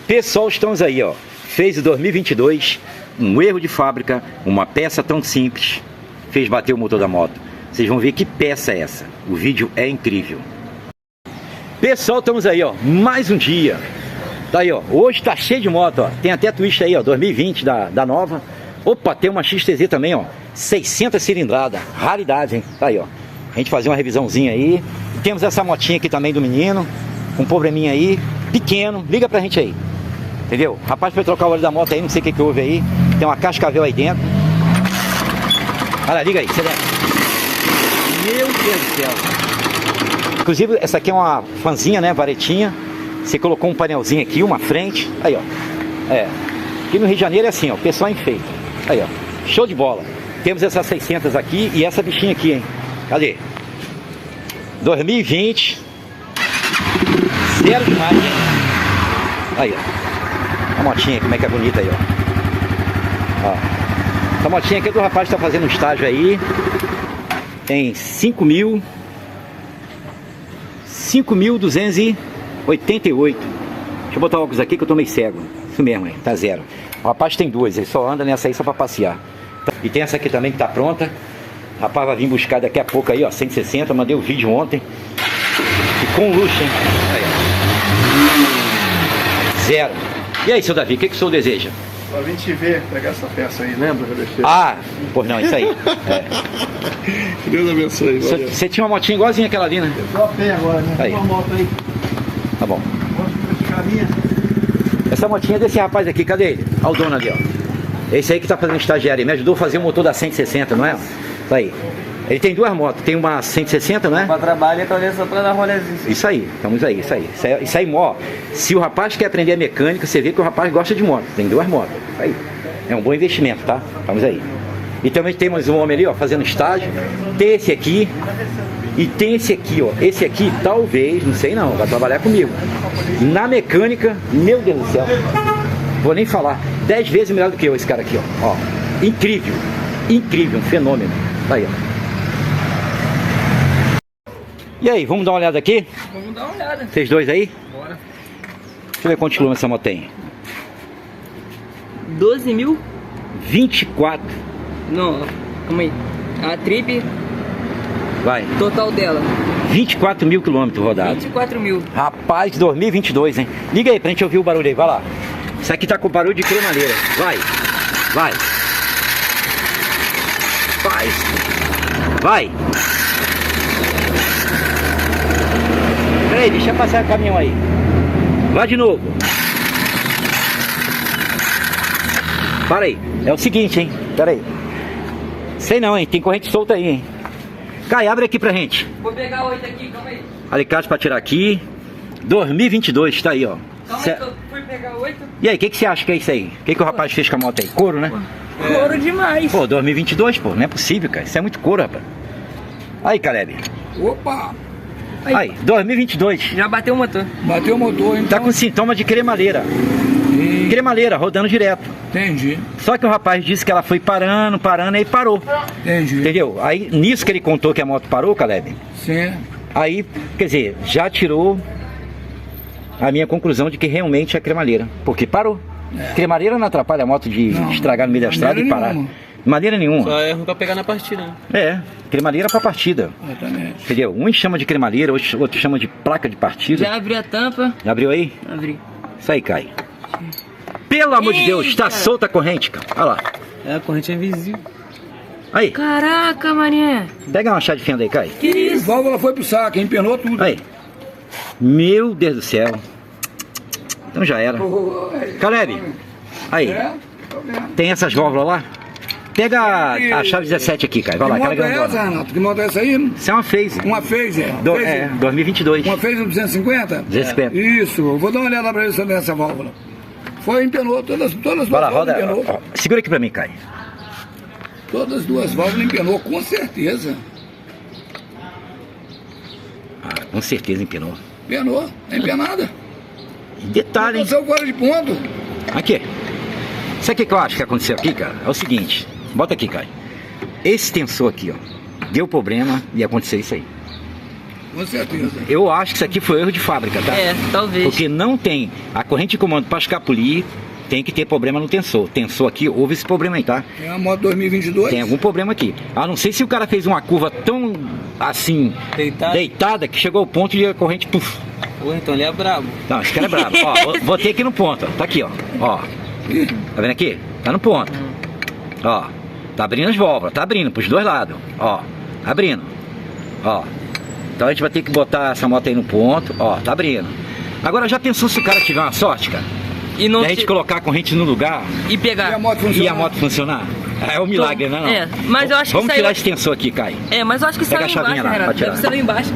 Pessoal, estamos aí, ó. Fez o 2022, um erro de fábrica, uma peça tão simples, fez bater o motor da moto. Vocês vão ver que peça é essa. O vídeo é incrível. Pessoal, estamos aí, ó. Mais um dia. Tá aí, ó. Hoje tá cheio de moto, ó. Tem até Twist aí, ó. 2020 da nova. Opa, tem uma XTZ também, ó. 600 cilindrada. Raridade, hein? Tá aí, ó. A gente fazer uma revisãozinha aí. Temos essa motinha aqui também do menino. Um probleminha aí. Pequeno. Liga pra gente aí. Entendeu? Rapaz foi trocar o óleo da moto aí. Não sei o que houve aí. Tem uma cascavel aí dentro. Olha lá, liga aí. Meu Deus do céu. Inclusive, essa aqui é uma fanzinha, né? Varetinha. Você colocou um painelzinho aqui, uma frente. Aí, ó. É. Aqui no Rio de Janeiro é assim, ó. O pessoal enfeita. Aí, ó. Show de bola. Temos essas 600 aqui e essa bichinha aqui, hein? Cadê? 2020. Zero demais, hein? Aí, ó. A motinha, como é que é bonita aí, ó. Essa motinha aqui é do rapaz que tá fazendo um estágio aí. Tem 5.288. Deixa eu botar o óculos aqui que eu tô meio cego. Isso mesmo, hein? Tá zero. O rapaz tem duas, ele só anda nessa aí só pra passear. E tem essa aqui também que tá pronta. O rapaz vai vir buscar daqui a pouco aí, ó, 160. Eu mandei o vídeo ontem. Ficou um luxo, hein? Aí, ó. Zero. E aí, seu Davi, o que o senhor deseja? Só vim te ver, pegar essa peça aí, lembra? Ah, pô, não, isso aí. É. Que Deus abençoe. Você tinha uma motinha igualzinha aquela ali, né? Eu tô a pé agora, né? Aí. Uma moto aí. Tá bom. Caminha. Essa motinha é desse rapaz aqui, cadê ele? Olha o dono ali, ó. Esse aí que tá fazendo estagiário, ele me ajudou a fazer o motor da 160, não é? Tá aí. Ele tem duas motos, tem uma 160, não é? Pra trabalho e pra ver só pra dar rolezinho. Isso aí, estamos aí, isso aí. Isso aí, ó. Se o rapaz quer aprender a mecânica, você vê que o rapaz gosta de moto. Tem duas motos. Isso aí. É um bom investimento, tá? Estamos aí. E também temos um homem ali, ó, fazendo estágio. Tem esse aqui. E tem esse aqui, ó. Esse aqui, talvez, não sei não, vai trabalhar comigo. Na mecânica, meu Deus do céu. Vou nem falar. 10 vezes melhor do que eu, esse cara aqui, ó. Incrível. Incrível, um fenômeno. Tá aí, ó. E aí, vamos dar uma olhada aqui? Vamos dar uma olhada. Vocês dois aí? Bora. Deixa eu ver quantos quilômetros essa moto tem. 12 mil? 24. Não, calma aí. A trip Vai. total dela. 24 mil quilômetros rodados. 24 mil. Rapaz, 2022, hein? Liga aí pra gente ouvir o barulho aí, vai lá. Isso aqui tá com barulho de cremaleira. Vai. Vai. Vai. Peraí, deixa eu passar o caminhão aí. Vai de novo. Para aí. É o seguinte, hein? Pera aí. Sei não, hein? Tem corrente solta aí, hein? Cai, abre aqui pra gente. Vou pegar 8 aqui, calma aí. Alicate pra tirar aqui. 2022, tá aí, ó. Calma aí, que eu fui pegar 8. E aí, o que você acha que é isso aí? O que o rapaz fez com a moto aí? Couro, né? Couro demais. Pô, 2022, pô. Não é possível, cara. Isso é muito couro, rapaz. Aí, Caleb. Opa! Aí, 2022. Já bateu o motor. Bateu o motor, então. Tá com sintoma de cremaleira. Cremaleira, rodando direto. Entendi. Só que o rapaz disse que ela foi parando, aí parou. Entendi. Entendeu? Aí, nisso que ele contou que a moto parou, Caleb. Sim. Aí, quer dizer, já tirou a minha conclusão de que realmente é cremaleira. Porque parou. Cremaleira não atrapalha a moto de estragar no meio da estrada e parar. De maneira nenhuma. Só é ruim pra pegar na partida, né? É, cremaleira pra partida. Exatamente. Entendeu? Um chama de cremaleira, outro chama de placa de partida. Já abri a tampa. Já abriu aí? Abri. Isso aí, Kai. Pelo amor de Deus, tá solta a corrente, cara. Olha lá. É, a corrente é invisível. Aí, Caraca, mané. pega uma chave de fenda aí, Kai. Que isso? A válvula foi pro saco, empenou tudo. Aí. Meu Deus do céu. Então já era. Caleb, aí. Tem essas válvulas lá? Pega a chave 17 aqui, Kai. Vai lá, Que aquela moto é essa, grandona. Renato? Que moto é essa aí? Isso é uma phase. Uma Phaser. É, 2022. Uma Phaser 250? 250. Isso, eu vou dar uma olhada pra ver se eu tenho essa válvula. Foi, empenou, todas as Vai lá, duas válvulas roda. empenou. Ó, segura aqui pra mim, Kai. Todas as duas válvulas empenou, com certeza. Ah, com certeza empinou. Empenou, é empenada. E detalhe, hein? Passou fora de ponto. Aqui. Sabe o que eu acho que aconteceu aqui, cara? É o seguinte. Bota aqui, Kai. Esse tensor aqui, ó. Deu problema e aconteceu isso aí. Com certeza. Eu acho que isso aqui foi erro de fábrica, tá? É, talvez. Porque não tem a corrente de comando para escapulir, tem que ter problema no tensor. Tensor aqui, houve esse problema aí, tá? É a moto 2022? Tem algum problema aqui. A não ser se o cara fez uma curva tão, assim, deitada que chegou ao ponto de a corrente... Puf. Pô, então ele é brabo. Não, esse cara é brabo. Ó, vou ter aqui no ponto, ó. Tá aqui, ó. Ó. Tá vendo aqui? Tá no ponto. Ó. Tá abrindo as válvulas, tá abrindo pros dois lados. Ó. Tá abrindo. Ó. Então a gente vai ter que botar essa moto aí no ponto. Ó, tá abrindo. Agora já pensou se o cara tiver uma sorte, cara? E não E a gente colocar a corrente no lugar e pegar. E a moto funcionar? e a moto funcionar? É um milagre, né? Não? É, mas eu acho que Vamos saiu... tirar esse tensor aqui, Caio. É, mas eu acho que Pega saiu a chavinha embaixo, lá, Renato. pode tirar. Deve ser lá embaixo.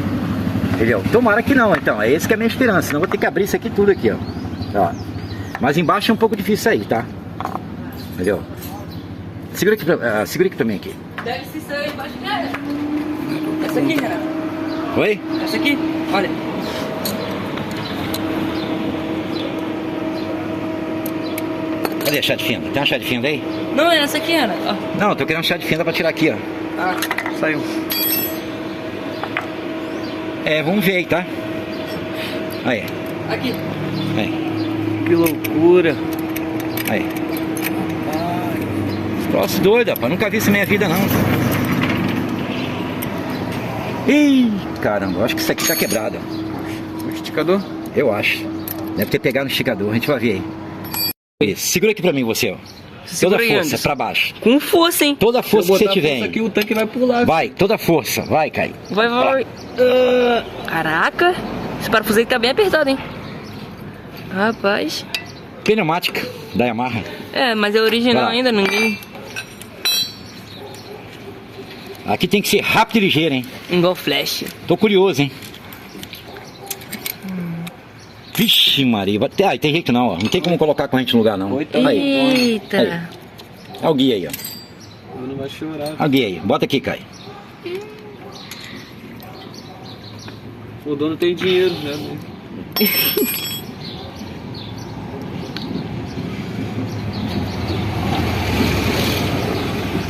Entendeu? Tomara que não, então. É esse que é a minha esperança. Senão eu vou ter que abrir isso aqui tudo aqui, ó. Mas embaixo é um pouco difícil aí, tá? Entendeu? Segura aqui pra mim aqui. Deve ser sair embaixo. Essa aqui, Renato. Oi? Essa aqui, olha. Cadê a chave de fenda? Tem uma chave de fenda aí? Não, é essa aqui, Renato. Ó. Não, eu tô querendo chave de fenda pra tirar aqui, ó. Ah, saiu. É, vamos ver aí, tá? Aí, Aqui. aí, Que loucura. aí. Troço doido, rapaz. Nunca vi isso na minha vida, não. Ih, caramba, eu acho que isso aqui tá quebrado. O esticador? Eu acho. Deve ter pegado no esticador, a gente vai ver aí. Isso, segura aqui pra mim, você, ó. Segura Toda aí, força, Anderson. pra baixo. Com força, hein? Toda a força que você tiver. Aqui, o tanque vai pular. Vai, toda a força. Vai, Caio. Vai. Caraca. Esse parafuso aí tá bem apertado, hein? Rapaz. Pneumática da Yamaha. É, mas é original Vai lá. ainda, ninguém... Aqui tem que ser rápido e ligeiro, hein? Igual flash. Tô curioso, hein? Vixe, Maria. Ah, tem jeito não, ó. Não tem como colocar a corrente no lugar, não. Aí. Eita. Aí. Olha o guia aí, ó. Não vai chorar. Olha o guia aí. Bota aqui, Caio. O dono tem dinheiro, né?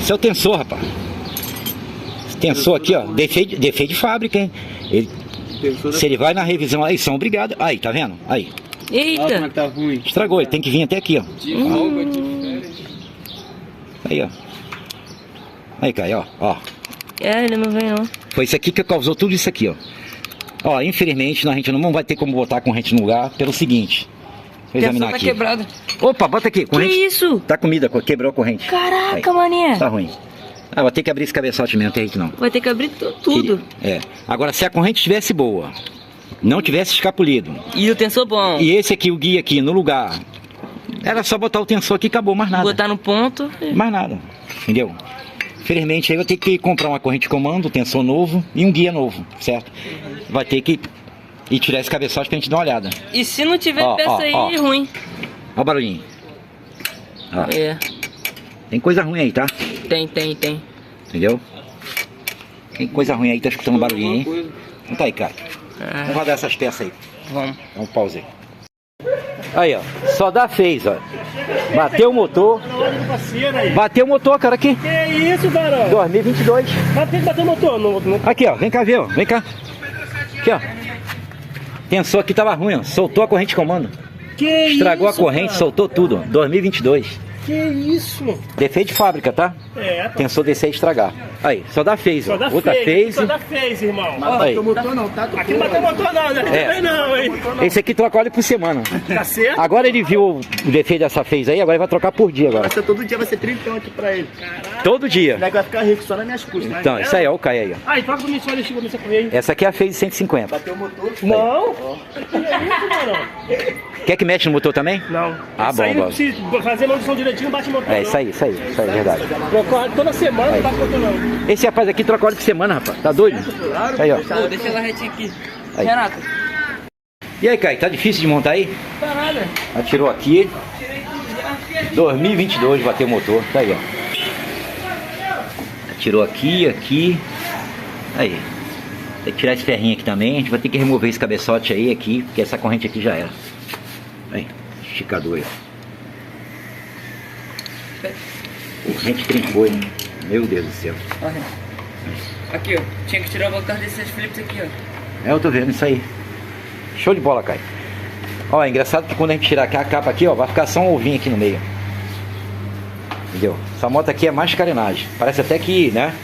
Esse é o tensor, rapaz. Esse tensor aqui, ó. Defeito de fábrica, hein? Se ele vai na revisão aí, são obrigados. Aí, tá vendo? Aí. Eita. Olha como é que tá ruim. Estragou, ele tem que vir até aqui, ó. De folga, de férias. Aí, ó. Aí, Caio, ó. É, ele não vem não. Foi isso aqui que causou tudo isso aqui, ó. Ó, infelizmente, a gente não vai ter como botar a corrente no lugar pelo seguinte. Vou examinar Tá aqui. quebrado. Opa, bota aqui. Corrente. Que isso? Tá comida, quebrou a corrente. Caraca, Aí. mané. Tá ruim. Ah, vou ter que abrir esse cabeçote mesmo, tem jeito não. Vai ter que abrir tudo. É. Agora, se a corrente estivesse boa, não tivesse escapulido, E o tensor bom. e esse aqui, o guia aqui, no lugar, era só botar o tensor aqui e acabou, mais nada. Botar no ponto. Mais nada, entendeu? Infelizmente, aí vai ter que comprar uma corrente de comando, um tensor novo e um guia novo, certo? Vai ter que ir tirar esse cabeçote pra gente dar uma olhada. E se não tiver Ó, peça ó, aí, ó. é ruim. Olha o barulhinho. Ó, É, tem coisa ruim aí, tá? tem. Entendeu? Tem coisa ruim aí, tá escutando um barulhinho, hein? Não tá aí, cara. Vamos rodar essas peças aí. Vamos. Dá um pause aí. Aí, ó. Só dá fez, ó. Bateu o motor. Bateu o motor, cara, aqui. Que isso, Barão? 2022. Mas tem que bater o motor. Aqui, ó. Vem cá ver, ó. Vem cá. Aqui, ó. Tensor aqui tava ruim, ó. Soltou a corrente de comando. Que Estragou isso, a corrente, cara? soltou tudo. 2022. Que isso? Defeito de fábrica, tá? É, pá. Tensor descer e estragar. Aí, só dá fez, ó. Só dá Outra phase, fez. Só dá phase, irmão. Aí. motor não, tá? Aqui não bateu motor não, né? É. Também não, hein? Esse aqui troca óleo por semana. Tá certo? Agora ele viu o defeito dessa fez aí, agora ele vai trocar por dia agora. Todo dia vai ser 30 aqui pra ele. Todo dia. O moleque vai ficar rico só nas minhas custas. Então, isso aí, ó, o Caio aí, ó. Aí, troca pra mim só, deixa eu começar com ele. Essa aqui é a phase 150. Bateu o motor. Não? Que isso, Barão? Quer que mexa no motor também? Não. Ah, Isso aí bom, não precisa fazer manutenção direitinho, bate motor. É, isso aí, é verdade. Troca óleo toda semana, não bate motor não. Esse rapaz aqui troca óleo por semana, rapaz. Tá doido? Aí, ó. Pô, deixa ela retinha aqui. Aí. Renato. E aí, Caio, tá difícil de montar aí? Tá nada. Atirou aqui. 2022 bateu o motor. Tá aí, ó. Atirou aqui. Aí. Tem que tirar esse ferrinho aqui também. A gente vai ter que remover esse cabeçote aí, aqui, porque essa corrente aqui já era. Aí, esticador aí, ó. Corrente trincou, hein? Meu Deus do céu. Ó, Renato. Aqui, ó. Tinha que tirar o motor desses flips aqui, ó. Eu tô vendo isso aí. Show de bola, Caio. Ó, é engraçado que quando a gente tirar aqui a capa aqui, ó, vai ficar só um ovinho aqui no meio. Entendeu? Essa moto aqui é mais carenagem. Parece até que, né?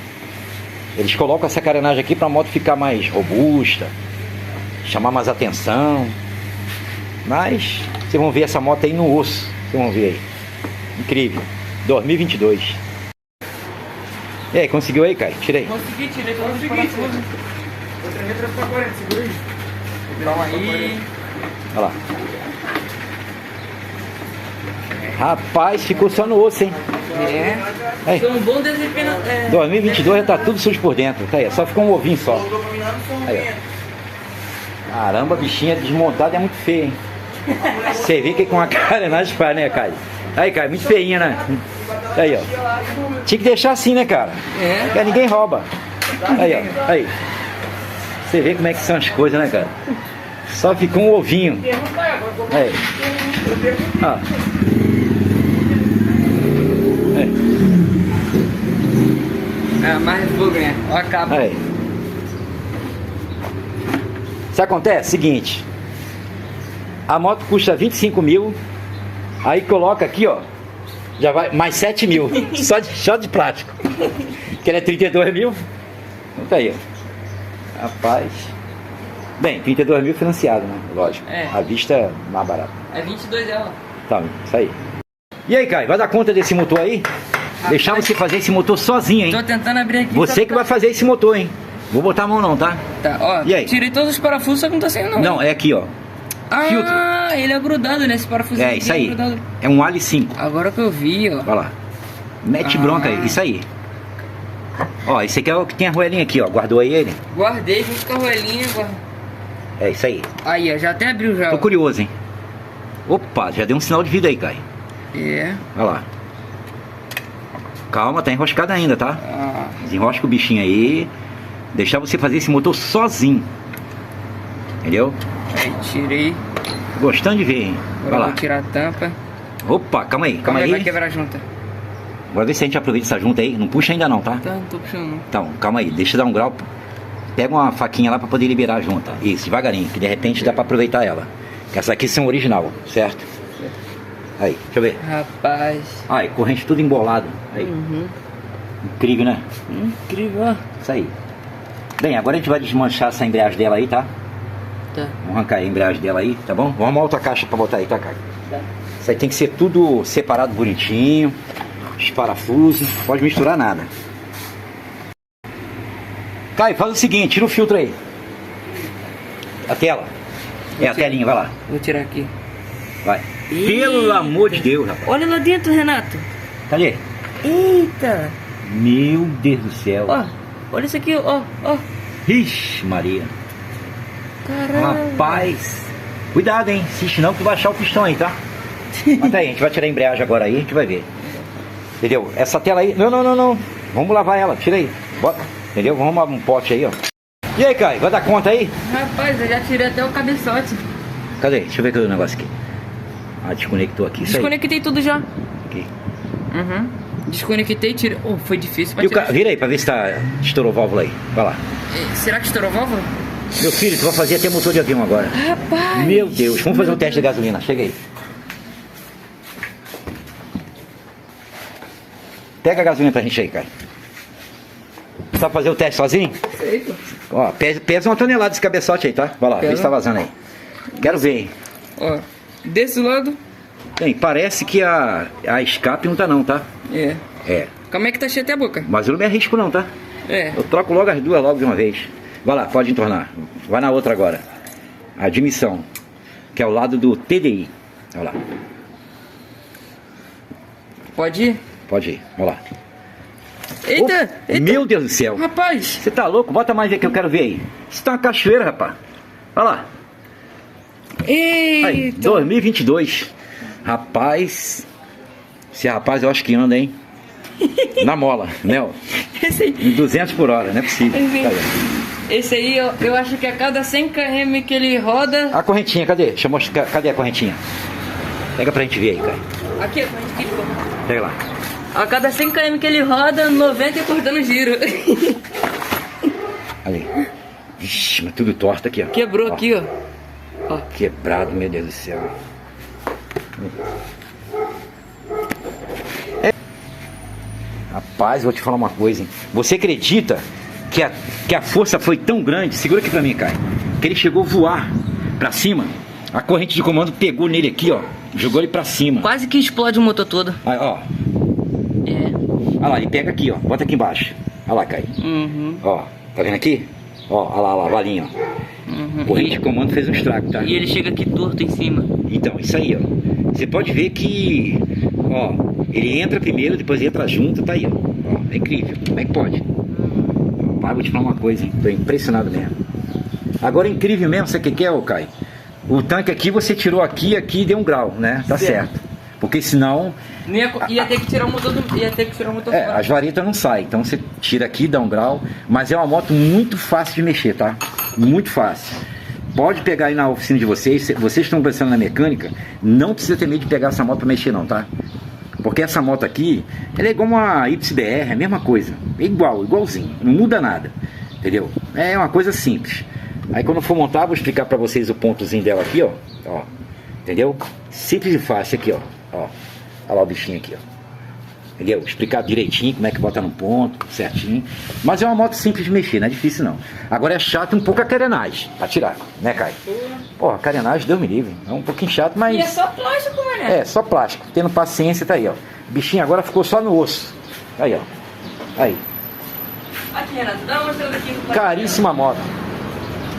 Eles colocam essa carenagem aqui pra moto ficar mais robusta, chamar mais atenção. Mas vocês vão ver essa moto aí no osso. Vocês vão ver aí. Incrível. 2022. E aí, conseguiu aí, Caio? Tirei. Consegui, tirei todos os parafusos. Outra letra fica 40, segura aí. Calma aí. Olha lá. Rapaz, ficou só no osso, hein? É. Aí. Foi um bom desempenho. 2022 já tá tudo sujo por dentro. Tá aí, só ficou um ovinho só. Aí, ó. Caramba, a bichinha desmontada é muito feia, hein? Você vê que com a carenagem faz, né, Caio? Aí, Caio, muito feinha, né? Aí, ó. Tinha que deixar assim, né, cara? É. Porque ninguém rouba. Aí, ó. Aí. Você vê como é que são as coisas, né, cara? Só ficou um ovinho. Aí. Ó. É, mais fogo, né? Ó a capa. Aí. Isso acontece? Seguinte. A moto custa 25 mil. Aí coloca aqui, ó. Já vai mais 7 mil. só de plástico. Que ela é 32 mil. Então tá aí, ó. Rapaz. Bem, 32 mil financiado, né? Lógico. É. A vista é mais barata. É 22 ela. Tá, isso aí. E aí, Caio, vai dar conta desse motor aí? Deixar você fazer esse motor sozinho, hein? Tô tentando abrir aqui. Você que vai fazer esse motor, hein? Vou botar a mão não, tá? Tá, ó. E aí? Tirei todos os parafusos, só que não tá saindo não. Não, é aqui, ó. Filtro. Ah, ele é grudado nesse parafuso. É, aqui, isso aí. grudado. É um Ali 5. Agora que eu vi, ó. Olha lá. Mete bronca aí, isso aí. Ó, esse aqui é o que tem a roelinha aqui, ó. Guardou aí ele? Guardei junto com a roelinha. É isso aí. Aí, ó, já até abriu já. Tô Ó. curioso, hein? Opa, já deu um sinal de vida aí, Caio. É. Olha lá. Calma, tá enroscado ainda, tá? Ah, Desenrosca o bichinho aí. Deixar você fazer esse motor sozinho. Entendeu? aí tirei. Gostando de ver, hein? Agora Vai eu lá. vou tirar a tampa. Opa, calma aí, calma Vai aí. quebrar a junta. Bora ver se a gente aproveita essa junta aí. Não puxa ainda não, tá? Tá, não tô puxando não. Então, calma aí, deixa eu dar um grau. Pega uma faquinha lá pra poder liberar a junta. Isso, devagarinho, que de repente dá pra aproveitar ela. Que essas aqui são original, certo? Aí, deixa eu ver. Rapaz. Ai, corrente tudo embolado. Aí. Incrível, né? Incrível, ó. Isso aí. Bem, agora a gente vai desmanchar essa embreagem dela aí, tá? Tá. Vamos arrancar a embreagem dela aí, tá bom? Vamos arrumar outra caixa pra botar aí, tá, Caio? Tá. Isso aí tem que ser tudo separado bonitinho. Os parafusos, não pode misturar nada. Caio, faz o seguinte, tira o filtro aí. A tela. É, a telinha, vai lá. Vou tirar aqui. Vai. Eita. Pelo amor de Deus, rapaz. Olha lá dentro, Renato. Cadê? Eita. Meu Deus do céu. Ó, olha isso aqui, ó, ó. Ixi, Maria. Caramba. Rapaz. Cuidado, hein? Insiste não que vai achar o pistão aí, tá? Mas tá aí, a gente vai tirar a embreagem agora aí, a gente vai ver. Entendeu? Essa tela aí... Não. Vamos lavar ela, tira aí. Bota. Entendeu? Vamos arrumar um pote aí, ó. E aí, Caio, vai dar conta aí? Rapaz, eu já tirei até o cabeçote. Cadê? Deixa eu ver cadê o negócio aqui. Ah, desconectou aqui. Isso aí. Desconectei tudo já. Aqui. Uhum. Desconectei, tirei. Oh, foi difícil pra E o tirar. Vira aí pra ver se tá... estourou a válvula aí. Vai lá. Será que estourou a válvula? Meu filho, tu vai fazer até motor de avião agora. Rapaz. Meu Deus, vamos fazer um teste de gasolina. Chega aí. Pega a gasolina pra gente aí, Caio. Você sabe fazer o teste sozinho? Sei, pô. Ó, pesa 1 tonelada esse cabeçote aí, tá? Vai lá, vê se tá vazando aí. Quero ver, hein? Ó, desse lado. Bem, parece que a escape não tá não, tá? É. É. Como é que tá cheia até a boca? Mas eu não me arrisco não, tá? É. Eu troco logo as duas logo de uma vez. Vai lá, pode entornar. Vai na outra agora. A admissão. Que é o lado do TDI. Olha lá. Pode ir? Pode ir. Olha lá. Eita, Opa, eita. meu Deus do céu. Rapaz. Você tá louco? Bota mais aí que eu quero ver aí. Isso tá uma cachoeira, rapaz. Olha lá. Aí, Eita. 2022. Rapaz. Esse rapaz eu acho que anda, hein? Na mola, né? Ó. Esse aí. Em 200 por hora, não é possível. Esse aí. Tá vendo? Esse aí, eu acho que a cada 100 km que ele roda... A correntinha, cadê? Deixa eu mostrar. Cadê a correntinha? Pega pra gente ver aí, cara. Aqui, a corrente aqui. Pega lá. A cada 100 km que ele roda, 90 cortando giro. Ali. Ixi, mas tudo torto aqui, ó. Quebrou Ó. aqui, ó. Ó. Quebrado, meu Deus do céu. Rapaz, vou te falar uma coisa, hein? Você acredita que a força foi tão grande? Segura aqui pra mim, Caio. Que ele chegou a voar pra cima. A corrente de comando pegou nele aqui, ó. Jogou ele pra cima. Quase que explode o motor todo. Aí, ó. É. Olha lá, ele pega aqui, ó. Bota aqui embaixo. Olha lá, Caio. Uhum. Ó, tá vendo aqui? Ó, olha lá, a valinha, ó. Uhum. Corrente de comando fez um estrago, tá? E ele chega aqui torto em cima. Então, isso aí, ó. Você pode ver que, ó, ele entra primeiro, depois entra junto, tá aí, ó. É incrível. Como é que pode? Pai, vou te falar uma coisa, hein? Tô impressionado mesmo. Agora, incrível mesmo, sabe o que é, ô Caio? O tanque aqui, você tirou aqui e deu um grau, né? Tá certo. Porque senão... Ia ter que tirar o motor do... Ia ter que tirar o motor fora. as varetas não saem. Então você tira aqui, dá um grau. Mas é uma moto muito fácil de mexer, tá? Muito fácil. Pode pegar aí na oficina de vocês. Vocês estão pensando na mecânica, não precisa ter medo de pegar essa moto pra mexer não, tá? Porque essa moto aqui, ela é igual uma YBR, é a mesma coisa. É igualzinho. Não muda nada. Entendeu? É uma coisa simples. Aí quando for montar, vou explicar pra vocês o pontozinho dela aqui, ó. Ó. Entendeu? Simples e fácil aqui, ó. Ó. Olha lá o bichinho aqui, ó. Entendeu? Explicar direitinho como é que bota no ponto, certinho. Mas é uma moto simples de mexer, não é difícil não. Agora é chato um pouco a carenagem, pra tirar, né, Caio? Porra, a carenagem, Deus me livre. É um pouquinho chato, mas... E é só plástico, mané. É, só plástico. Tendo paciência, tá aí, ó. O bichinho agora ficou só no osso. Aí, ó. Aí. Aqui, Renato, dá uma mostrada aqui. Caríssima moto.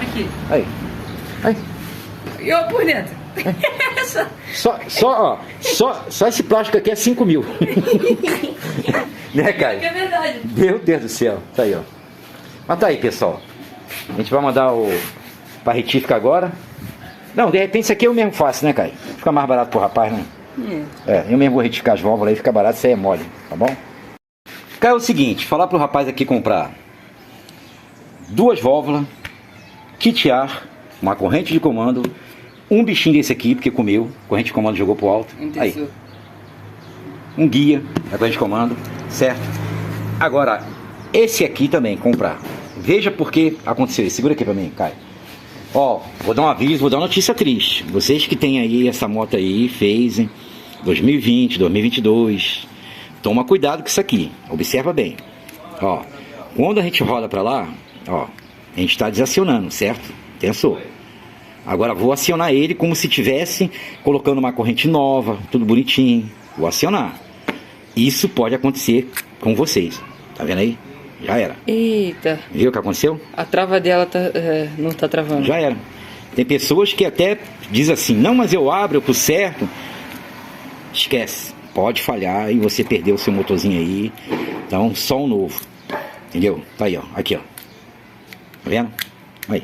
Aqui. Aí. Aí. E ó, por dentro. Só esse plástico aqui é 5 mil. Né, Caio? É verdade. Meu Deus do céu. Tá aí, ó. Mas tá aí, pessoal. A gente vai mandar pra retífica agora. Não, de repente isso aqui eu mesmo faço, né, Caio? Fica mais barato pro rapaz, né? Eu mesmo vou retificar as válvulas aí, fica barato, isso aí é mole, tá bom? Caio, é o seguinte, falar pro rapaz aqui comprar 2 válvulas, kitear, uma corrente de comando, um bichinho desse aqui, porque comeu, corrente de comando jogou pro alto. Aí. Um guia da corrente de comando, certo? Agora, esse aqui também, comprar. Veja por que aconteceu isso. Segura aqui pra mim, Caio. Ó, vou dar um aviso, vou dar uma notícia triste. Vocês que tem aí essa moto aí, fez em 2020, 2022, toma cuidado com isso aqui. Observa bem. Ó, quando a gente roda pra lá, ó, a gente tá desacionando, certo? Pensou? Agora vou acionar ele como se tivesse colocando uma corrente nova, tudo bonitinho. Vou acionar. Isso pode acontecer com vocês. Tá vendo aí? Já era. Eita. Viu o que aconteceu? A trava dela não tá travando. Já era. Tem pessoas que até dizem assim, não, mas eu abro, eu pro certo. Esquece. Pode falhar e você perdeu o seu motorzinho aí. Então, só um novo. Entendeu? Tá aí, ó. Aqui, ó. Tá vendo? Aí.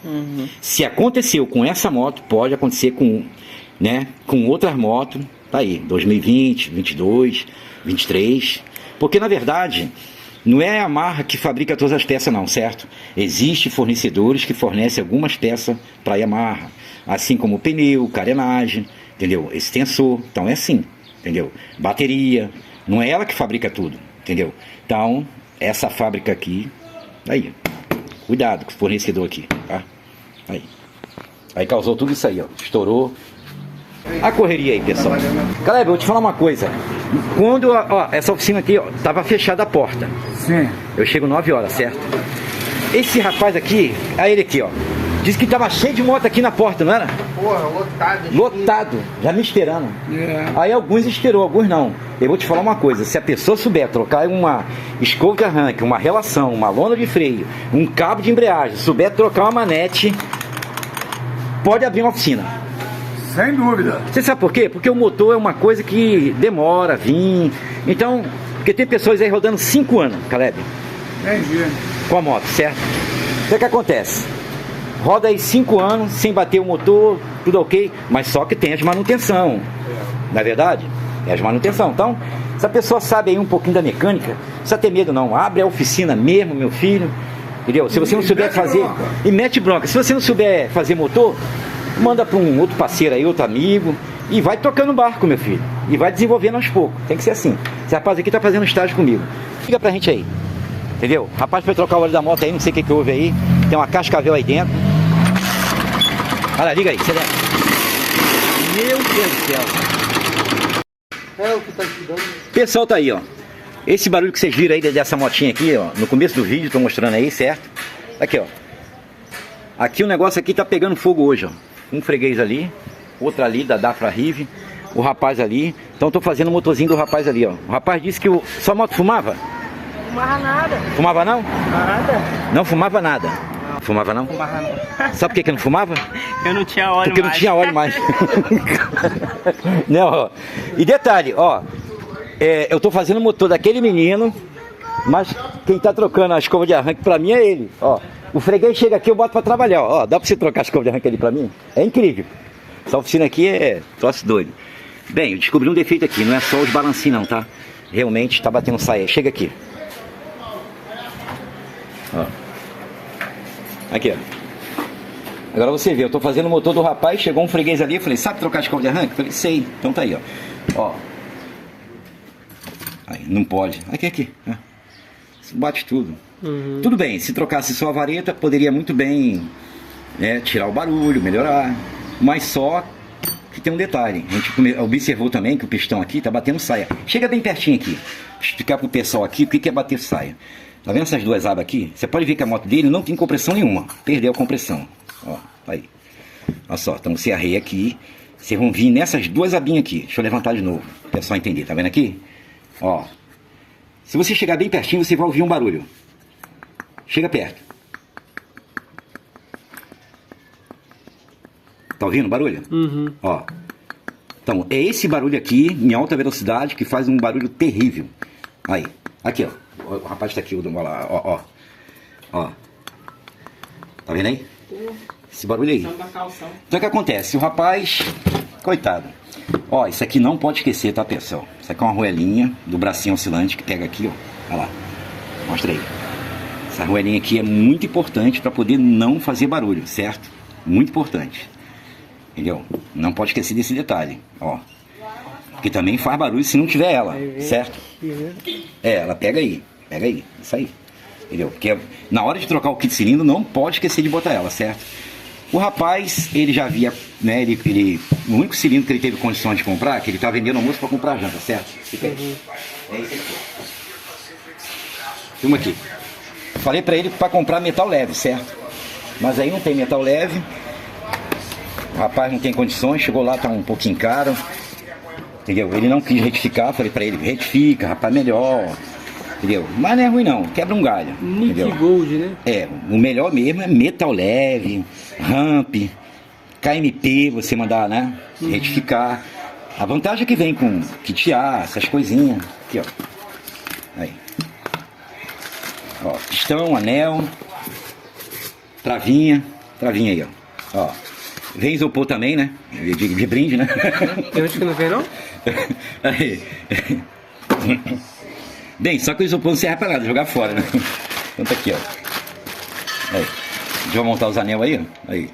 Uhum. Se aconteceu com essa moto, pode acontecer com, né, com outras motos. Tá aí, 2020, 22, 23. Porque, na verdade, não é a Yamaha que fabrica todas as peças não, certo? Existem fornecedores que fornecem algumas peças para a Yamaha. Assim como pneu, carenagem, entendeu? Extensor, então é assim, entendeu? Bateria, não é ela que fabrica tudo, entendeu? Então, essa fábrica aqui, aí, cuidado com o fornecedor aqui, tá? Aí causou tudo isso aí, ó, estourou. A correria aí, pessoal. Caleb, eu vou te falar uma coisa. Quando, ó, essa oficina aqui, ó, tava fechada a porta. Sim. Eu chego 9 horas, certo? Esse rapaz aqui, aí ele aqui, ó, disse que tava cheio de moto aqui na porta, não era? Porra, lotado. Lotado, já me esperando. É. Aí alguns esperou, alguns não. Eu vou te falar uma coisa, se a pessoa souber trocar uma escova de arranque, uma relação, uma lona de freio, um cabo de embreagem, souber trocar uma manete, pode abrir uma oficina. Sem dúvida. Você sabe por quê? Porque o motor é uma coisa que demora a vir. Então, porque tem pessoas aí rodando 5 anos, Caleb, Entendi. com a moto, certo? O que acontece? Roda aí 5 anos, sem bater o motor, tudo ok, mas só que tem as manutenção. Não é verdade? É as manutenção. Então, se a pessoa sabe aí um pouquinho da mecânica, não precisa ter medo não. Abre a oficina mesmo, meu filho. Entendeu? Se você não souber fazer... E mete bronca. Se você não souber fazer motor, manda para um outro parceiro aí, outro amigo, e vai tocando o barco, meu filho. E vai desenvolvendo aos poucos. Tem que ser assim. Esse rapaz aqui tá fazendo estágio comigo. Liga pra gente aí. Entendeu? Rapaz foi trocar o óleo da moto aí, não sei o que houve aí. Tem uma cascavel aí dentro. Olha, liga aí, você lembra? Meu Deus do céu. É o que tá estudando. Pessoal, tá aí, ó. Esse barulho que vocês viram aí dessa motinha aqui, ó, no começo do vídeo, tô mostrando aí, certo? Aqui, ó. Aqui o negócio aqui tá pegando fogo hoje, ó. Um freguês ali, outro ali da Dafra Rive, o rapaz ali. Então eu tô fazendo o motorzinho do rapaz ali, ó. O rapaz disse que sua moto fumava? Fumava nada. Fumava não? Nada. Não fumava nada. Fumava não? Fumava não. Sabe por que que não fumava? Eu não tinha óleo Porque não tinha óleo mais. Não, ó. E detalhe, ó. Eu tô fazendo o motor daquele menino, mas quem tá trocando a escova de arranque pra mim é ele, ó. O freguês chega aqui, eu boto pra trabalhar, ó. Dá pra você trocar a escova de arranque ali pra mim? É incrível. Essa oficina aqui é troço doido. Bem, eu descobri um defeito aqui, não é só os balancinhos não, tá? Realmente tá batendo saia. Chega aqui. Ó. Aqui, ó. Agora você vê, eu tô fazendo o motor do rapaz, chegou um freguês ali, eu falei, sabe trocar a escova de arranque? Eu falei, sei. Então tá aí, ó. Ó. Aí, não pode. Aqui. Ó. Isso bate tudo. Tudo bem, se trocasse só a vareta, poderia muito bem, né, tirar o barulho, melhorar. Mas só que tem um detalhe. A gente observou também que o pistão aqui tá batendo saia. Chega bem pertinho aqui. Vou explicar pro pessoal aqui o que é bater saia. Tá vendo essas duas abas aqui? Você pode ver que a moto dele não tem compressão nenhuma. Perdeu a compressão. Ó, aí. Olha só, então você arreia aqui. Vocês vão vir nessas duas abinhas aqui. Deixa eu levantar de novo, o pessoal entender. Tá vendo aqui? Ó. Se você chegar bem pertinho, você vai ouvir um barulho. Chega perto. Tá ouvindo o barulho? Ó. Então, é esse barulho aqui, em alta velocidade, que faz um barulho terrível. Aí. Aqui, ó. O rapaz tá aqui, ó, ó. Ó. Tá vendo aí? Esse barulho aí. Então o que acontece? O rapaz, coitado. Ó, isso aqui não pode esquecer, tá, pessoal? Isso aqui é uma arruelinha do bracinho oscilante que pega aqui, ó. Olha lá. Mostra aí. Essa arruelinha aqui é muito importante para poder não fazer barulho, certo? Muito importante. Entendeu? Não pode esquecer desse detalhe, ó. Porque também faz barulho se não tiver ela, certo? Ela pega aí, isso aí. Entendeu? Porque na hora de trocar o kit cilindro não pode esquecer de botar ela, certo? O rapaz, ele já havia, né, o único cilindro que ele teve condições de comprar, que ele tá vendendo almoço para comprar janta, certo? Fica aí. É isso aqui. Filma aqui. Falei para ele para comprar metal leve, certo? Mas aí não tem metal leve. O rapaz não tem condições, chegou lá, tá um pouquinho caro. Entendeu? Ele não quis retificar, falei pra ele, retifica, rapaz, melhor. Entendeu? Mas não é ruim não, quebra um galho. Nick Gold, né? É, o melhor mesmo é metal leve, ramp, KMP, você mandar, né? Retificar. A vantagem é que vem com kit A, essas coisinhas. Aqui, ó. Aí. Ó, pistão, anel, travinha aí, ó. Ó. Vem isopor também, né? De brinde, né? Tem gente que não vem, não? Aí. Bem, só que o isopor não serve pra nada, jogar fora, né? Então tá aqui, ó. Aí. Deixa eu montar os anel aí, ó. Aí.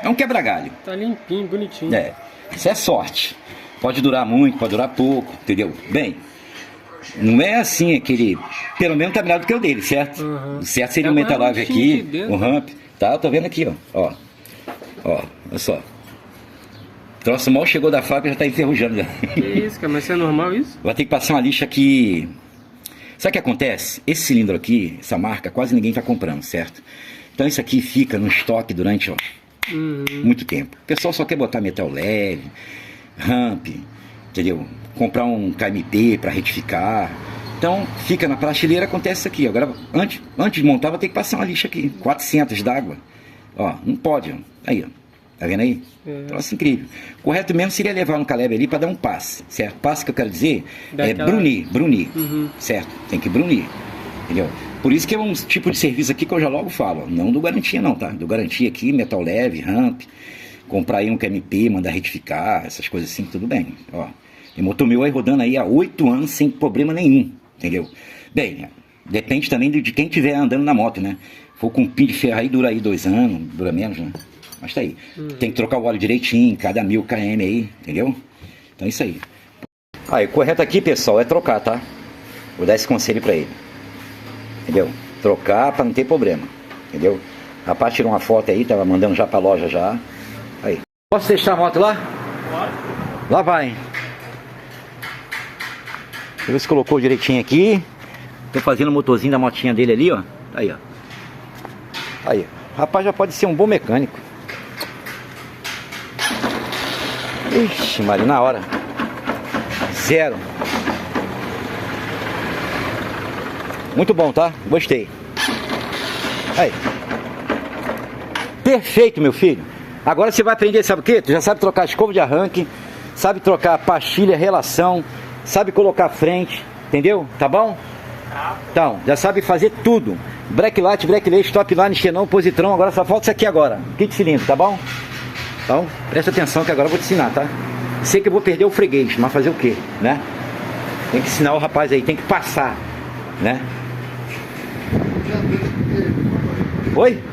É um quebra-galho. Tá limpinho, bonitinho. É. Isso é sorte. Pode durar muito, pode durar pouco, entendeu? Bem, não é assim aquele... Pelo menos tá melhor do que o dele, certo? O certo seria o metal leve aqui, o ramp. Tá, eu tô vendo aqui, ó. Ó, olha só. O troço mal chegou da fábrica e já tá enferrujando já. Que isso, cara, mas isso é normal isso? Vai ter que passar uma lixa aqui. Sabe o que acontece? Esse cilindro aqui, essa marca, quase ninguém tá comprando, certo? Então isso aqui fica no estoque durante, ó, muito tempo. O pessoal só quer botar metal leve, ramp, entendeu? Comprar um KMP para retificar. Então fica na prateleira, acontece isso aqui. Agora, antes de montar, vai ter que passar uma lixa aqui, 400 d'água. Ó, não pode, ó. Aí, ó. Tá vendo aí? Troço incrível. Correto mesmo seria levar no Caleb ali para dar um passe, certo? Passe que eu quero dizer é brunir, certo? Tem que brunir, entendeu? Por isso que é um tipo de serviço aqui que eu já logo falo, não do garantia não, tá? Do garantia aqui, metal leve, ramp, comprar aí um KMP, mandar retificar, essas coisas assim, tudo bem, ó. Tem motor meu aí rodando aí há 8 anos sem problema nenhum, entendeu? Bem, depende também de quem estiver andando na moto, né? For com um pin de ferro aí, dura aí 2 anos, dura menos, né? Mas tá aí. Tem que trocar o óleo direitinho, cada 1000 km aí, entendeu? Então é isso aí. Aí, o correto aqui, pessoal, é trocar, tá? Vou dar esse conselho pra ele. Entendeu? Trocar pra não ter problema, entendeu? Rapaz tirou uma foto aí, tava mandando já pra loja já. Aí. Posso testar a moto lá? Pode. Lá vai, hein? Deixa eu ver se colocou direitinho aqui. Tô fazendo o motorzinho da motinha dele ali, ó. Aí, ó. Aí, rapaz já pode ser um bom mecânico. Ixi, Maria, na hora. Zero. Muito bom, tá? Gostei. Aí. Perfeito, meu filho. Agora você vai aprender, sabe o quê? Tu já sabe trocar escova de arranque, sabe trocar pastilha, relação, sabe colocar frente, entendeu? Tá bom? Então, já sabe fazer tudo. Break light, stop line, xenon, positrão. Agora só falta isso aqui agora. Kit cilindro, tá bom? Então, presta atenção que agora eu vou te ensinar, tá? Sei que eu vou perder o freguês, mas fazer o quê, né? Tem que ensinar o rapaz aí, tem que passar, né? Oi?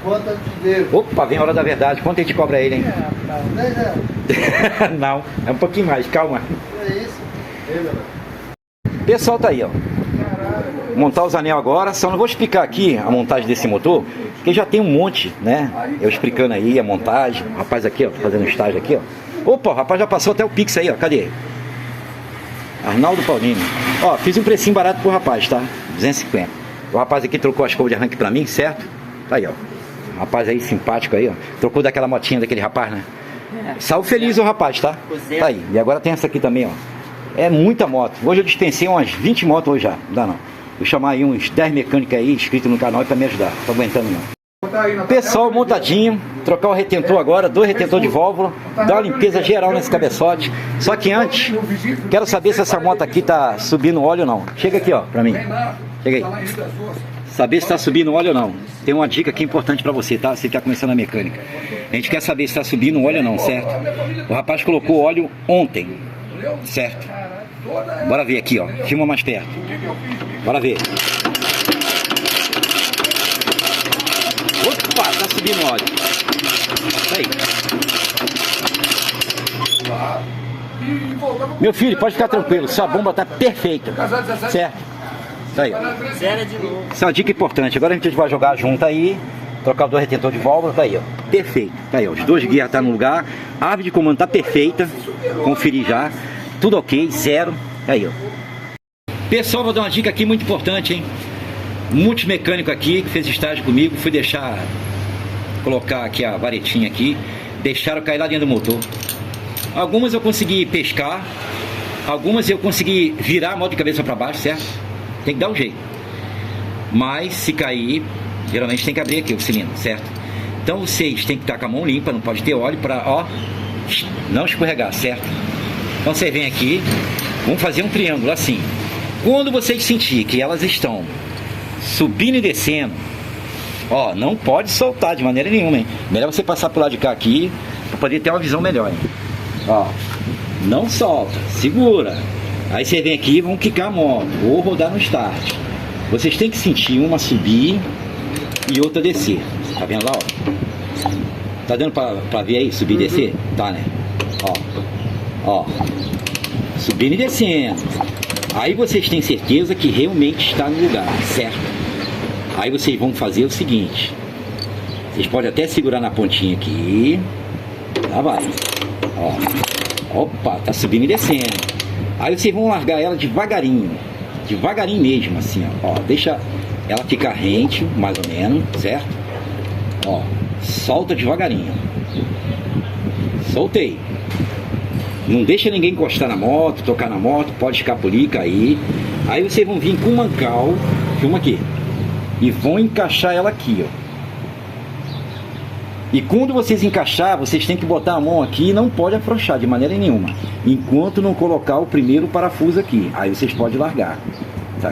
Quanto eu te devo? Opa, vem a hora da verdade. Quanto a gente cobra ele, hein? 10 reais. Não, é um pouquinho mais, calma. É isso? O pessoal tá aí, ó. Montar os anel agora. Só não vou explicar aqui a montagem desse motor, porque já tem um monte, né? Eu explicando aí a montagem. O rapaz aqui, ó, fazendo um estágio aqui, ó. Opa, o rapaz já passou até o Pix aí, ó. Cadê? Arnaldo Paulino. Ó, fiz um precinho barato pro rapaz, tá? 250. O rapaz aqui trocou a escova de arranque pra mim, certo? Tá aí, ó. Rapaz aí simpático aí, ó. Trocou daquela motinha daquele rapaz, né? Saiu feliz o rapaz, tá? Tá aí. E agora tem essa aqui também, ó. É muita moto. Hoje eu dispensei umas 20 motos hoje já. Não dá não. Vou chamar aí uns 10 mecânicos aí inscritos no canal pra me ajudar. Tô aguentando não. Pessoal montadinho. Trocar o retentor agora, 2 retentores de válvula. Dar uma limpeza geral nesse cabeçote. Só que antes, quero saber se essa moto aqui tá subindo óleo ou não. Chega aqui, ó, pra mim. Chega aí. Saber se está subindo óleo ou não. Tem uma dica aqui importante para você, tá? Você está começando a mecânica. A gente quer saber se está subindo óleo ou não, certo? O rapaz colocou óleo ontem, certo? Bora ver aqui, ó. Filma mais perto. Bora ver. Opa, tá subindo óleo. Aí. Meu filho, pode ficar tranquilo. Sua bomba tá perfeita, certo? Tá aí, ó. Essa é uma dica importante. Agora a gente vai jogar junto aí, trocar os 2 retentores de válvula, tá aí, ó. Perfeito. Tá aí, ó. Os 2 guias tá no lugar. A árvore de comando tá perfeita. Conferir já. Tudo ok, zero. Tá aí, ó. Pessoal, vou dar uma dica aqui muito importante, hein? Um multimecânico aqui que fez estágio comigo, fui deixar colocar aqui a varetinha aqui, deixaram cair lá dentro do motor. Algumas eu consegui pescar, algumas eu consegui virar a moto de cabeça para baixo, certo? Tem que dar um jeito. Mas se cair, geralmente tem que abrir aqui o cilindro, certo? Então vocês têm que estar com a mão limpa, não pode ter óleo para, ó, não escorregar, certo? Então você vem aqui, vamos fazer um triângulo assim. Quando vocês sentir que elas estão subindo e descendo, ó, não pode soltar de maneira nenhuma, hein? Melhor você passar pro lado de cá aqui, para poder ter uma visão melhor, hein? Ó, não solta, segura. Aí você vem aqui e vão quicar a moto ou rodar no start. Vocês têm que sentir uma subir e outra descer. Tá vendo lá, ó? Tá dando pra ver aí, subir e descer? Tá, né? Ó, subindo e descendo. Aí vocês têm certeza que realmente está no lugar, certo? Aí vocês vão fazer o seguinte. Vocês podem até segurar na pontinha aqui. Tá, vai. Ó. Opa, tá subindo e descendo. Aí vocês vão largar ela devagarinho mesmo, assim, ó. Deixa ela ficar rente, mais ou menos, certo? Ó, solta devagarinho. Soltei. Não deixa ninguém encostar na moto, tocar na moto, pode escapulir, cair. Aí vocês vão vir com o mancal, filma aqui, e vão encaixar ela aqui, ó. E quando vocês encaixar, vocês têm que botar a mão aqui e não pode afrouxar de maneira nenhuma, enquanto não colocar o primeiro parafuso aqui. Aí vocês podem largar.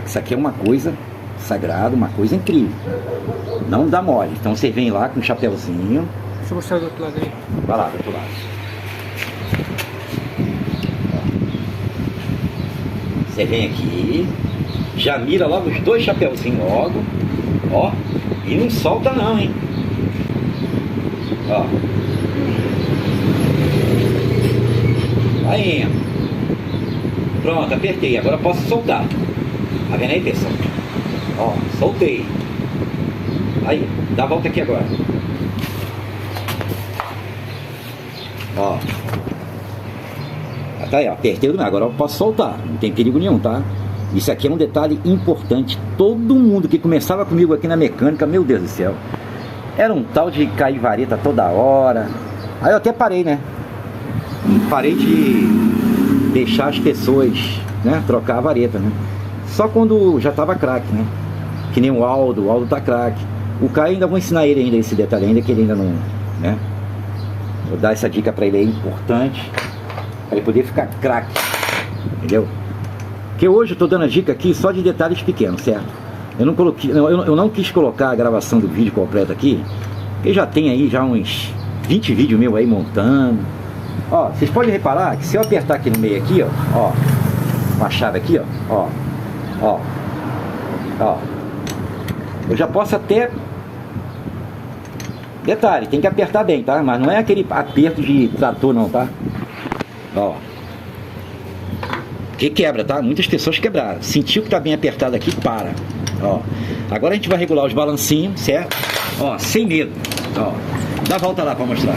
Isso aqui é uma coisa sagrada, uma coisa incrível. Não dá mole. Então você vem lá com um chapéuzinho. Deixa eu mostrar do outro lado aí. Vai lá, do outro lado. Você vem aqui, já mira logo os 2 chapéuzinhos logo, ó, e não solta não, hein? Ó. Vai indo. Pronto, apertei. Agora posso soltar. Tá vendo aí, pessoal? Ó, soltei. Aí, dá a volta aqui agora. Ó. Tá aí, ó. Apertei o agora eu posso soltar. Não tem perigo nenhum, tá? Isso aqui é um detalhe importante. Todo mundo que começava comigo aqui na mecânica, meu Deus do céu, era um tal de cair vareta toda hora. Aí eu até parei, né? Parei de deixar as pessoas, né, trocar a vareta, né? Só quando já tava craque, né? Que nem o Aldo tá craque. O Caio ainda vou ensinar ele ainda esse detalhe ainda, que ele ainda não, né? Vou dar essa dica pra ele aí, importante, pra ele poder ficar craque, entendeu? Porque hoje eu tô dando a dica aqui só de detalhes pequenos, certo? Eu não coloquei, eu não quis colocar a gravação do vídeo completo aqui, porque já tem aí já uns 20 vídeos meus aí montando. Ó, vocês podem reparar que se eu apertar aqui no meio aqui, ó, com a chave aqui, ó, eu já posso até... Detalhe, tem que apertar bem, tá? Mas não é aquele aperto de trator não, tá? Ó. Que quebra, tá? Muitas pessoas quebraram. Sentiu que tá bem apertado aqui, para. Ó. Agora a gente vai regular os balancinhos, certo? Ó, sem medo. Ó. Dá a volta lá pra mostrar.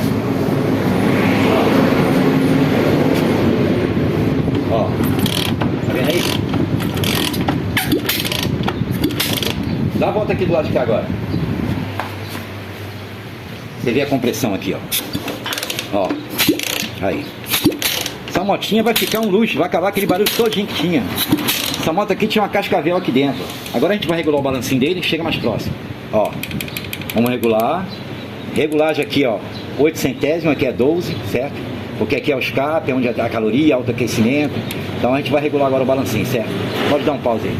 Ó. Tá vendo aí? Dá a volta aqui do lado de cá agora. Você vê a compressão aqui, ó. Ó. Aí. Essa motinha vai ficar um luxo, vai acabar aquele barulho todinho que tinha. Essa moto aqui tinha uma cascavel aqui dentro. Agora a gente vai regular o balancinho dele e chega mais próximo. Ó. Vamos regular. Regulagem aqui, ó. 8 centésimos, aqui é 12, certo? Porque aqui é o escape, é onde a caloria, alto aquecimento. Então a gente vai regular agora o balancinho, certo? Pode dar um pause aí.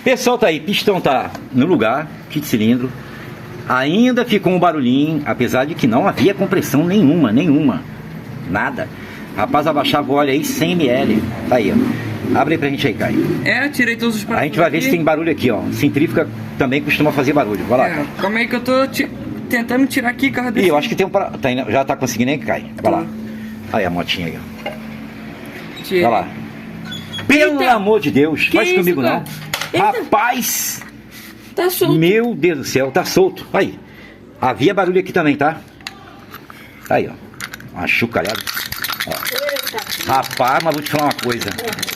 Pessoal, tá aí, pistão tá no lugar, kit cilindro. Ainda ficou um barulhinho, apesar de que não havia compressão nenhuma. Nada. Rapaz, abaixava o óleo aí 100 ml. Tá aí, ó. Abre aí pra gente aí, Caio. É, tirei todos os parafusos. A gente vai ver se tem barulho aqui, ó. Centrífuga também costuma fazer barulho. Vai lá. É, calma aí que eu tô tentando tirar aqui, carro desse. Ih, eu acho que tem um já tá conseguindo, hein, Caio? Vai lá. Aí a motinha aí, ó. Tirei. Vai lá. Pelo Eita. amor de Deus, faz isso, comigo cara? não. Eita. Rapaz! Tá solto. Meu Deus do céu, tá solto. Aí. Havia barulho aqui também, tá? Aí, ó. Uma chucalhada. Ó. Rapaz, mas vou te falar uma coisa.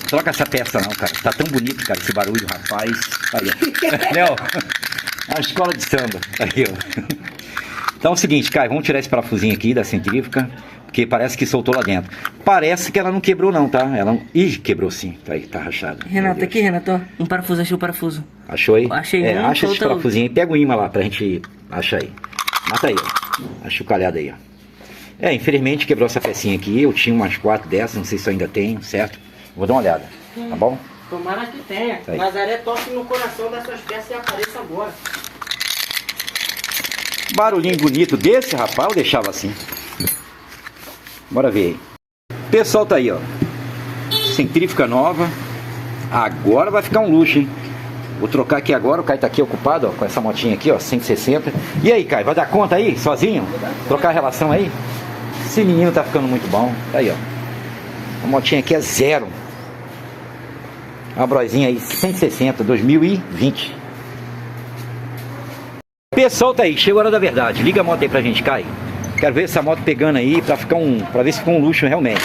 Troca essa peça não, cara. Tá tão bonito, cara, esse barulho, rapaz. Aí, ó. Léo, a escola de samba. Aí, ó. Então é o seguinte, Caio, vamos tirar esse parafusinho aqui da centrífuga, porque parece que soltou lá dentro. Parece que ela não quebrou não, tá? Ela não... Ih, quebrou sim. Tá aí, tá rachado. Renato, aqui, Renato, ó. Um parafuso, achei o parafuso. Achou aí? Achei é, um, acha esse solta parafusinho aí, pega o imã lá pra gente achar aí. Mata aí, ó. A chucalhada aí, ó. É, infelizmente quebrou essa pecinha aqui. Eu tinha umas 4 dessas, não sei se eu ainda tenho, certo? Vou dar uma olhada, tá bom? Tomara que tenha. Aí. Nazaré toque no coração dessas peças e apareça agora. Barulhinho bonito desse, rapaz, eu deixava assim. Bora ver aí. Pessoal, tá aí, ó. Centrífuga nova. Agora vai ficar um luxo, hein? Vou trocar aqui agora, o Caio tá aqui ocupado, ó, com essa motinha aqui, ó, 160. E aí, Caio, vai dar conta aí, sozinho? Trocar a relação aí? Esse menino tá ficando muito bom. Tá aí, ó. A motinha aqui é zero. Uma brozinha aí, 160, 2020. Pessoal, tá aí, chegou a hora da verdade. Liga a moto aí pra gente, Caio. Quero ver essa moto pegando aí pra ficar pra ver se ficou um luxo realmente.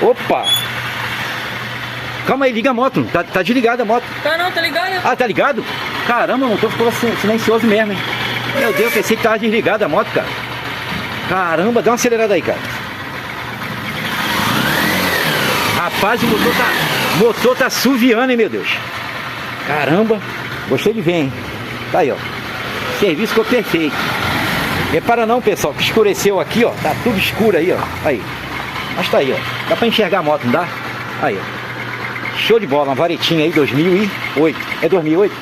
Opa! Calma aí, liga a moto. Tá desligada a moto. Tá não, tá ligado? Ah, tá ligado? Caramba, o motor ficou silencioso mesmo, hein? Meu Deus, pensei que tava desligada a moto, cara. Caramba, dá uma acelerada aí, cara. Rapaz, o motor tá suviando, hein, meu Deus. Caramba, gostei de ver, hein? Tá aí, ó. O serviço ficou perfeito. Repara não, pessoal, que escureceu aqui, ó. Tá tudo escuro aí, ó. Aí. Mas tá aí, ó. Dá pra enxergar a moto, não dá? Aí, ó. Show de bola, uma varetinha aí, 2008. É 2008?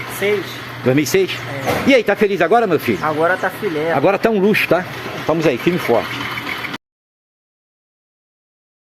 2006? É. E aí, tá feliz agora, meu filho? Agora tá filé. Agora tá um luxo, tá? Vamos aí, firme e forte.